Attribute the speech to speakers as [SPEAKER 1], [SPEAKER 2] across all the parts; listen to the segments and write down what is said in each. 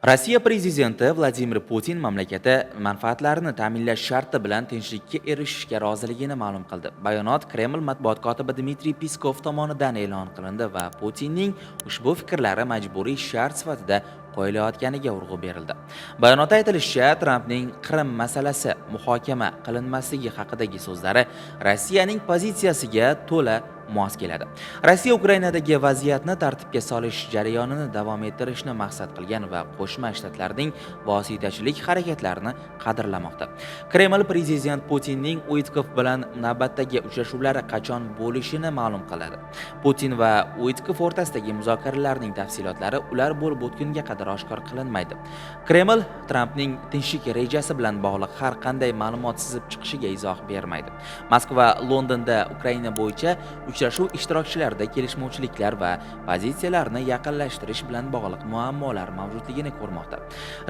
[SPEAKER 1] Rossiya prezidenti Vladimir Putin mamlakati manfaatlarini ta'minlash sharti bilan tinchlikka erishishga roziligini ma'lum qildi. Bayonot Kreml matbuot kotibi Dmitriy Peskov tomonidan e'lon qilindi va Putinning ushbu fikrlari majburiy shart sifatida qo'yilayotganiga urg'u berildi. Bayonotda aytilishicha, Trampning Qrim masalasi muhokama qilinmasligi haqidagi so'zlari Rossiyaning pozitsiyasiga to'la mos keladi. Rossiya Ukrainadagi vaziyatni tartibga solish jarayonini davom ettirishni maqsad qilgan va Qo'shma Shtatlarning vositachilik harakatlarini qadrlamoqda. Kreml prezident Putinning Uitkov bilan navbatdagi uchrashuvlari qachon bo'lishini ma'lum qiladi. Putin va Uitkov o'rtasidagi muzokaralarning tafsilotlari ular bo'lib o'tgunga qadar oshkor qilinmaydi. Kreml Trampning tinchlik rejasi bilan bog'liq har qanday ma'lumot sizib chiqishiga izoh bermaydi. Moskva Londonda Ukraina bo'yicha uchrashuv ishtirokchilarida kelishmovchiliklar va pozitsiyalarni yaqinlashtirish bilan bog'liq muammolar mavjudligini ko'rmoqda.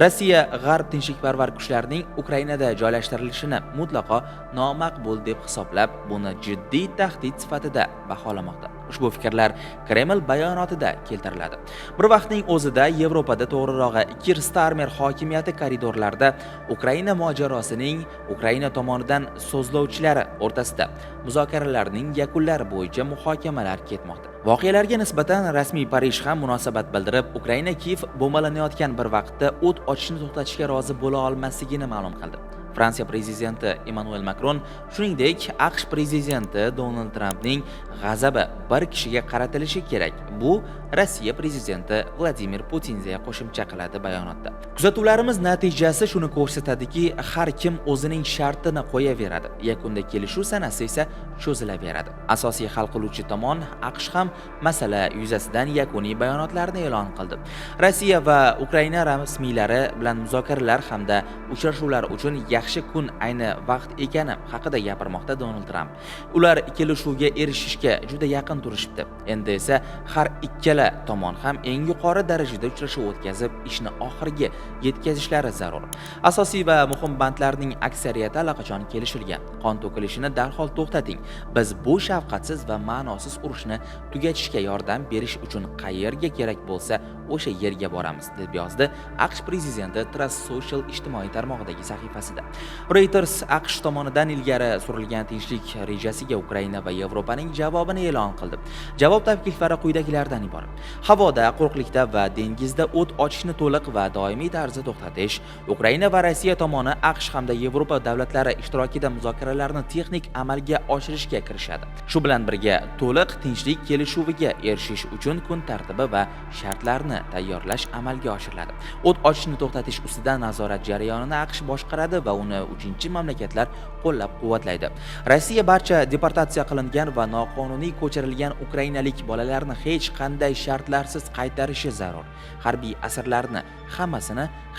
[SPEAKER 1] Rossiya G'arb tinchlikparvar kuchlarining Ukrainada joylashtirilishini mutlaqo nomaqbul deb hisoblab, buni jiddiy tahdid sifatida baholamoqda. Ushbu fikrlar Kreml bayonotida keltiriladi. Bir vaqtning o'zida Yevropada, to'g'rirog'i Kir Starmer hokimiyati koridorlarida Ukraina mojarosining Ukraina tomonidan so'zlovchilari o'rtasida muzokaralarning yakunlari bo'yicha muhokamalar ketmoqda. Voqealarga nisbatan rasmiy Parij ham munosabat bildirib, Ukraina Kiyev bombalanayotgan bir vaqtda o't ochishni to'xtatishga rozi bo'la olmasligini ma'lum qildi. Fransiya prezidenti Emmanuel Macron, shuningdek, AQSh prezidenti Donald Trampning g'azabi bir kishiga qaratilishi kerak. Bu Rossiya prezidenti Vladimir Putinga qo'shimcha qiladi bayonotda. Kuzatuvlarimiz natijasi shuni ko'rsatadiki, har kim o'zining shartini qo'yaveradi. Yakunda kelishuv sanasi esa cho'zilaveradi. Asosiy hal qiluvchi tomon AQSh ham masala yuzasidan yakuniy bayonotlarni e'lon qildi. Rossiya va Ukraina rasmiylari bilan muzokaralar hamda uchrashuvlar uchun yaxshi kun ayni vaqt ekani haqida gapirmoqda Donald Trump. Ular kelishuvga erishishga juda yaqin turishibdi. Endi esa har ikkala tomon ham eng yuqori darajada uchrashuv o'tkazib, ishni oxiriga yetkazishlari zarur. Asosiy va muhim bandlarning aksariyati allaqachon kelishilgan. Qon to'kilishini darhol to'xtating. Biz bu shafqatsiz va ma'nosiz urushni tugatishga yordam berish uchun qayerga kerak bo'lsa, o'sha yerga boramiz, deb yozdi AQSh prezidenti Truth Social ijtimoiy tarmog'idagi sahifasida. Reuters AQSh tomonidan ilgari surilgan tinchlik rejasiga Ukraina va Yevropaning javobini e'lon qildi. Javob takliflari quyidagilardan iborat: havoda, quruqlikda va dengizda o't ochishni to'liq va doimiy tarzda to'xtatish, Ukraina va Rossiya tomoni AQSh hamda Yevropa davlatlari ishtirokida muzokaralarni texnik amalga oshirishga kirishadi. Shu bilan birga to'liq tinchlik kelishuviga erishish uchun kun tartibi va shartlarni tayyorlash amalga oshiriladi. O't ochishni to'xtatish ustidan nazorat jarayonini AQSh boshqaradi va uni uchinchi mamlakatlar qo'llab-quvvatlaydi. Rossiya barcha deportatsiya qilingan va noqonuniy ko'chirilgan ukrainalik bolalarni hech qanday shartlarsiz qaytarishi zarur. Harbiy asirlarni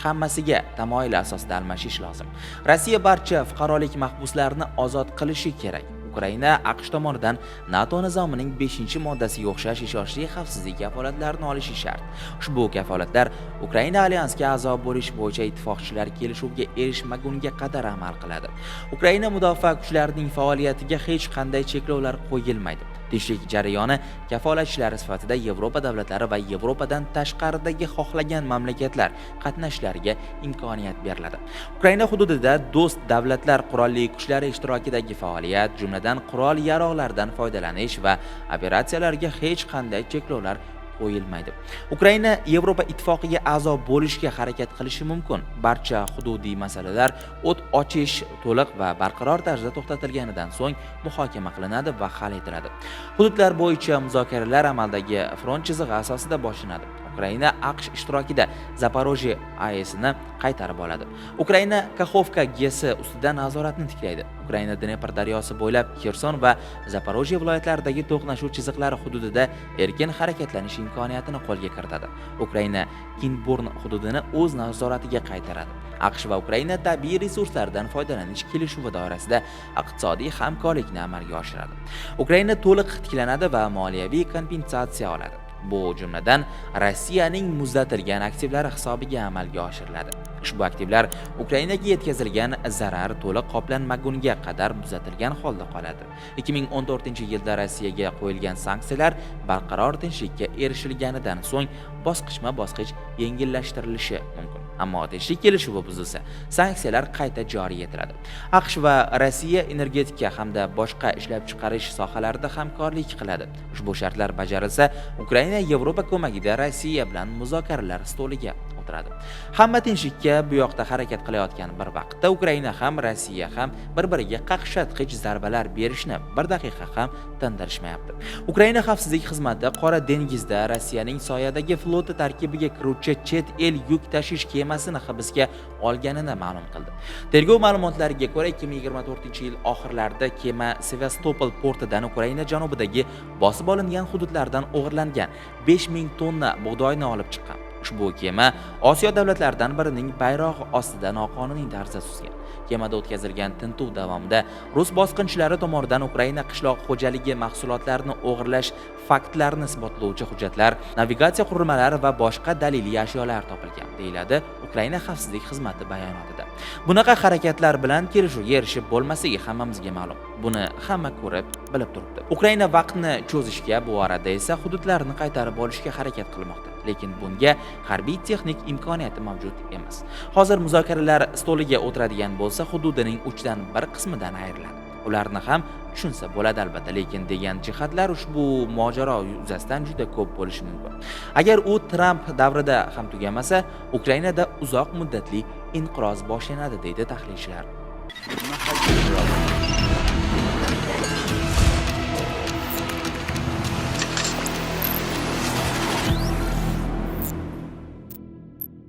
[SPEAKER 1] hammasiga tamoyil asosida almashish lozim. Rossiya barcha fuqarolik mahbuslarini ozod qilishi kerak. Ukraina AQSh tomonidan NATO nizomining 5-moddasiga o'xshash ishonchli xavfsizlik kafolatlarini olishi shart. Ushbu kafolatlar Ukraina alyansga a'zo bo'lish bo'yicha ittifoqchilar kelishuvga erishmagunga qadar amal qiladi. Ukraina mudofaa kuchlarining faoliyatiga hech qanday cheklovlar qo'yilmaydi. Tinchlik jarayoni kafolatchilari sifatida Yevropa davlatlari va Yevropadan tashqaridagi xohlagan mamlakatlar qatnashishlariga imkoniyat beriladi. Ukraina hududida do'st davlatlar qurolli kuchlari ishtirokidagi faoliyat, jumladan qurol-yarog'lardan foydalanish va operatsiyalarga hech qanday cheklovlar qo'yilmaydi. Ukraina Yevropa ittifoqiga a'zo bo'lishga harakat qilishi mumkin. Barcha hududiy masalalar o't ochish to'liq va barqaror tarzda to'xtatilganidan so'ng muhokama qilinadi va hal etiladi. Hududlar bo'yicha muzokaralar amaldagi front chizig'i asosida boshlanadi. Ukraina AQSh ishtirokida Zaporojye AESni qaytarib oladi. Ukraina Kakhovka GESi ustidan nazoratni tiklaydi. Ukraina Dnepr daryosi bo'ylab Kherson va Zaporojye viloyatlaridagi to'qnashuv chiziqlari hududida erkin harakatlanish imkoniyatini qo'lga kiritadi. Ukraina Kinburn hududini o'z nazoratiga qaytaradi. AQSh va Ukraina tabiiy resurslardan foydalanish kelishuvi doirasida iqtisodiy hamkorlikni amalga oshiradi. Ukraina to'liq tiklanadi va moliyaviy kompensatsiya oladi. Bu jumladan Rossiyaning muzlatilgan aktivlari hisobiga amalga oshiriladi. Ushbu aktivlar Ukrainaga yetkazilgan zarar to'liq qoplanmagunga qadar muzlatilgan holda qoladi. 2014-yilda Rossiyaga qo'yilgan sanksiyalar barqaror tinchlikka erishilganidan so'ng bosqichma-bosqich yengillashtirilishi mumkin. Ammo tinchlik kelishuvi buzilsa, sanksiyalar qayta joriy etiladi. AQSh va Rossiya energetika hamda boshqa ishlab chiqarish sohalarida hamkorlik qiladi. Ushbu shartlar bajarilsa, Ukraina Yevropa ko'magida Rossiya bilan muzokaralar stoliga o'tiradi. Hamma tinchlikka bu yoqda harakat qilayotgan bir vaqtda Ukraina ham Rossiya ham bir-biriga qaqshatqich zarbalar berishni bir daqiqa ham tindirishmayapti. Ukraina xavfsizlik xizmati Qora dengizda Rossiyaning soyadagi floti tarkibiga kiruvchi chet el yuk tashish kemasini hibsga olganini ma'lum qildi. Tergov ma'lumotlariga ko'ra 2024-yil oxirlarida kema Sevastopol portidan Ukraina janubidagi bosib olingan hududlardan o'g'irlangan 5000 tonna bug'doyni olib chiqqan. Ushbu kema Osiyo davlatlaridan birining bayrog'i ostida noqonuniy tarzda suzgan. Kemada o'tkazilgan tintuv davomida rus bosqinchilari tomonidan Ukraina qishloq xo'jaligi mahsulotlarini o'g'irlash faktlarini isbotlovchi hujjatlar, navigatsiya qurilmalari va boshqa daliliy ashyolar topilgan, deyiladi Ukraina xavfsizlik xizmati bayonotida. Bunaqa harakatlar bilan kelishuvga erishib bo'lmasligi hammamizga ma'lum. Buni hamma ko'rib, bilib turibdi. Ukraina vaqtni cho'zishga, bu orada esa hududlarni qaytarib olishga harakat qilmoqda. Lekin bunga harbiy texnik imkoniyati mavjud emas. Hozir muzokaralar stoliga o'tiradigan bo'lsa, hududining 3dan 1 qismidan ayriladi. Ularni ham tushunsa bo'ladi albatta, lekin degan jihatlar ushbu mojaro yuzasidan juda ko'p bo'lishi mumkin. Agar u Tramp davrida ham tugamasa, Ukrainada uzoq muddatli inqiroz boshlanadi, deydi tahlilchilar.